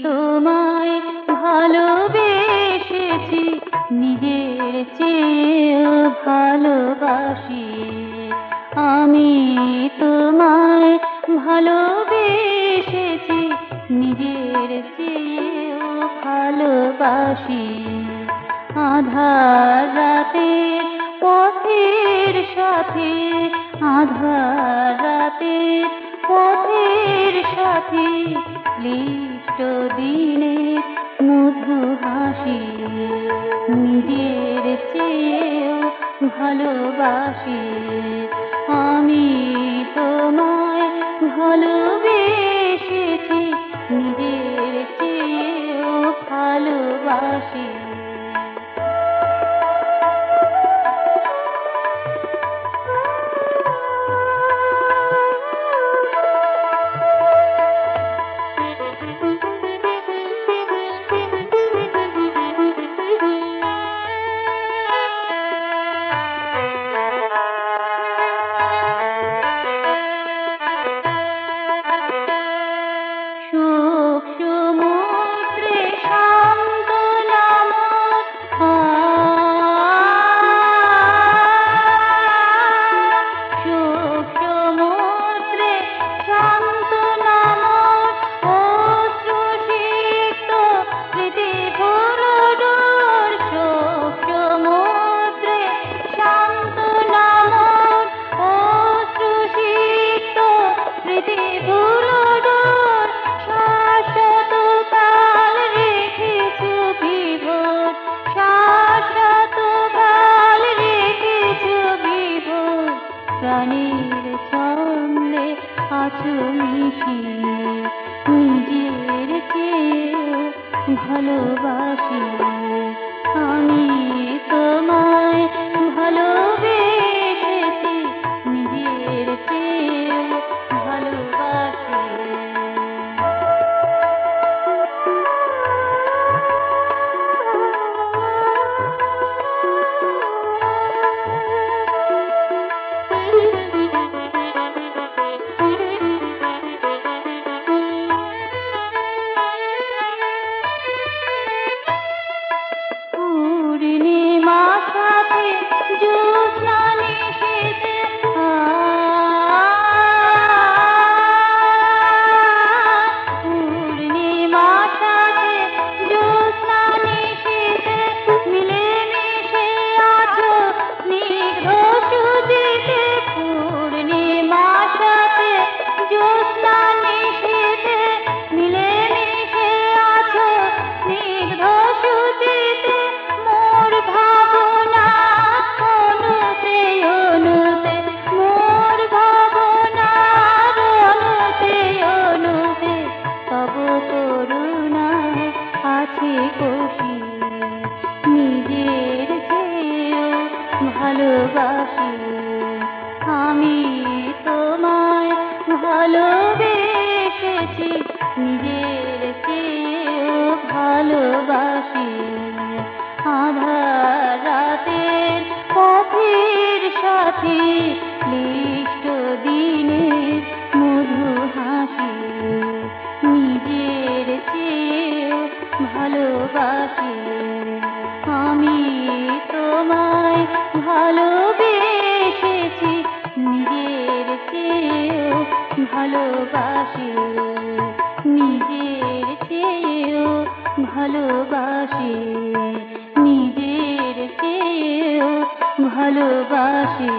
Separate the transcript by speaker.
Speaker 1: তোমায় ভালোবেসেছি, নিজের চেয়েও ভালোবাসি। আমি তোমায় ভালোবেসেছি, নিজের চেয়েও ভালোবাসি। আঁধার রাতের পথের সাথে, আঁধার রাতের পথের সাথে, ক্লিষ্ট দিনের মধু হাসি। নিজের চেয়েও ভালোবাসি। আমি তোমায় ভালোবেসেছি, নিজের চেয়েও ভালোবাসি। সুখ সমুদ্রে শান্ত নামক সুখ সমুদ্রে শান্ত নামক অশ্রুসিক্ত স্মৃতি ভুরডোর। সুখ সমুদ্রে শান্ত নামক অশ্রুসিক্ত স্মৃতি ভুরডোর। শাশ্বত কাল রেখেছো বিভোর, শাশ্বত কাল রেখেছো বিভোর। প্রাণের ছন্দে আছো মিশিয়ে, নিজের চেয়েও ভালোবাসি। আমি তোমায় ভালোবেসেছি, নিজের চেয়েও ভালোবাসি। পূর্ণিমার সাথে জ্যোৎস্না মিশেছে, পূর্ণিমার সাথে জ্যোৎস্না মিশেছে, মিলেমিশে আছো স্নিগ্ধ সুজিতে। পূর্ণিমার সাথে জ্যোৎস্না মিশেছে, মিলেমিশে আছো স্নিগ্ধ সুজিতে। মোর ভাবনা অনুতে অনুতে, মোর ভাবনার অনুতে অনুতে, তব করুণায় আছে কষি। নিজের চেয়েও ভালোবাসি। আমি তোমায় ভালোবেসেছি, নিজের চেয়েও ভালোবাসি। আঁধার রাতের পথের সাথে, ক্লিষ্ট দিনের মধু হাসি। নিজের চেয়েও ভালোবাসি। আমি তোমায় ভালোবেসেছি, নিজের চেয়েও ভালোবাসি। নিজের চেয়েও ভালোবাসি, নিজের চেয়েও ভালোবাসি।